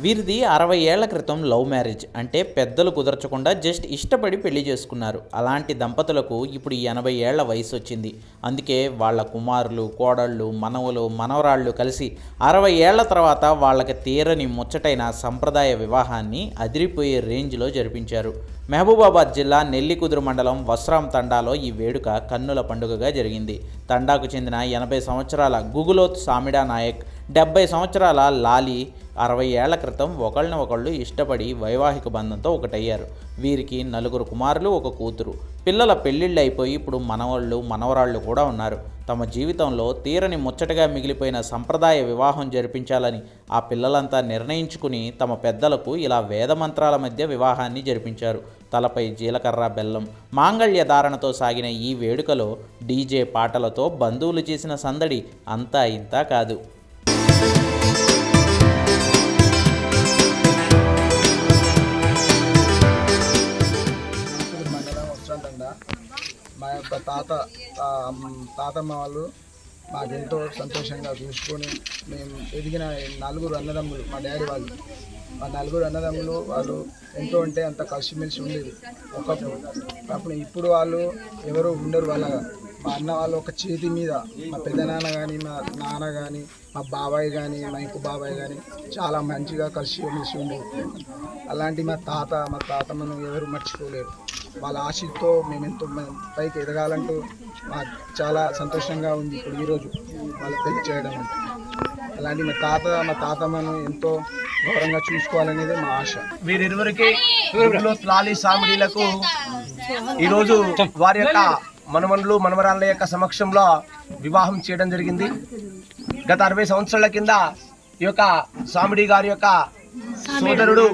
వీరిది 60 ఏళ్ల క్రితం love marriage. అంటే పెద్దలు కుదర్చకుండా జస్ట్ ఇష్టపడి పెళ్లి చేసుకున్నారు. అలాంటి దంపతులకు ఇప్పుడు 80 ఏళ్ల వయసు వచ్చింది. అందుకే వాళ్ళ కుమారులు, కోడళ్ళు, మనవలు, మనవరాళ్ళు కలిసి 60 ఏళ్ల తర్వాత వాళ్ళకి తీరని ముచ్చటైన సంప్రదాయ వివాహాన్ని అదిరిపోయే రేంజ్లో జరిపించారు. మహబూబాబాద్ జిల్లా నెల్లికుదురు మండలం వస్రాం తండాలో ఈ వేడుక కన్నుల పండుగగా జరిగింది. తండాకు చెందిన 80 సంవత్సరాల గుగులోత్ సామిడా నాయక్, 70 సంవత్సరాల లాలి 60 ఏళ్ల క్రితం ఒకళ్ళని ఒకళ్ళు ఇష్టపడి వైవాహిక బంధంతో ఒకటయ్యారు. వీరికి 4 కుమారులు, 1 కూతురు. పిల్లల పెళ్ళిళ్ళు అయిపోయి ఇప్పుడు మనవళ్ళు, మనవరాళ్ళు కూడా ఉన్నారు. తమ జీవితంలో తీరని ముచ్చటగా మిగిలిపోయిన సంప్రదాయ వివాహం జరిపించాలని ఆ పిల్లలంతా నిర్ణయించుకుని తమ పెద్దలకు ఇలా వేదమంత్రాల మధ్య వివాహాన్ని జరిపించారు. తలపై జీలకర్ర, బెల్లం, మాంగళ్య ధారణతో సాగిన ఈ వేడుకలో డీజే పాటలతో బంధువులు చేసిన సందడి అంతా ఇంతా కాదు. మా యొక్క తాతమ్మ వాళ్ళు మాకెంతో సంతోషంగా చూసుకొని మేము ఎదిగిన 4 అన్నదమ్ములు, మా డాడీ వాళ్ళు, మా 4 అన్నదమ్ములు వాళ్ళు ఎంతో అంటే అంత కలిసిమెలిసి ఉండేది అప్పుడు. ఇప్పుడు వాళ్ళు ఎవరు ఉండరు. మా అన్న వాళ్ళు ఒక చేతి మీద మా పెద్దనాన్న కానీ, మా నాన్న కానీ, మా బాబాయ్ కానీ, మా ఇంకో బాబాయ్ కానీ చాలా మంచిగా కలిసిమెలిసి ఉండేది. అలాంటి మా తాతమ్మను ఎవరు మర్చిపోలేరు. వాళ్ళ ఆశతో మేము ఎంతో పైకి ఎదగాలంటూ మాకు చాలా సంతోషంగా ఉంది ఇప్పుడు ఈరోజు వాళ్ళ పెళ్లి చేయడం అంటే. అలాంటి మా తాతమ్మను ఎంతో గౌరవంగా చూసుకోవాలనేది మా ఆశ. వీరిరువురికి లాలి సామిడీలకు ఈరోజు వారి యొక్క మనమనులు, మనమరాళ్ళ యొక్క సమక్షంలో వివాహం చేయడం జరిగింది. గత 60 సంవత్సరాల కింద ఈ యొక్క సామిడి గారి యొక్క సోదరుడు,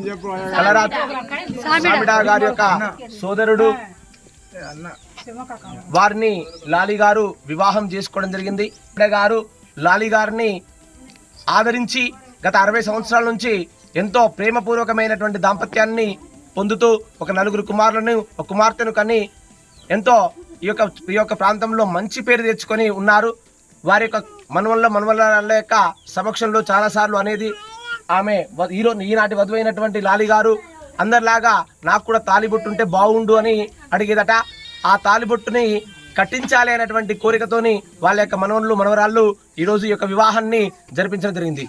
కలరాత్ సామిడా గారి యొక్క సోదరుడు వారిని లాలి గారు వివాహం చేసుకోవడం జరిగింది. గారు లాలి గారిని ఆదరించి గత 60 సంవత్సరాల నుంచి ఎంతో ప్రేమపూర్వకమైనటువంటి దాంపత్యాన్ని పొందుతూ ఒక 4 కుమారులను, 1 కుమార్తెను కని ఎంతో ఈ యొక్క ప్రాంతంలో మంచి పేరు తెచ్చుకొని ఉన్నారు. వారి యొక్క మనవళ్ళ యొక్క సమక్షంలో చాలాసార్లు అనేది ఆమె ఈనాటి వధువైనటువంటి లాలి గారు అందరిలాగా నాకు కూడా తాలిబొట్టు ఉంటే బాగుండు అని అడిగేదట. ఆ తాలిబొట్టుని కట్టించాలి అనేటువంటి కోరికతోని వాళ్ళ యొక్క మనవళ్ళు, మనవరాళ్ళు ఈరోజు ఈ యొక్క వివాహాన్ని జరిపించడం జరిగింది.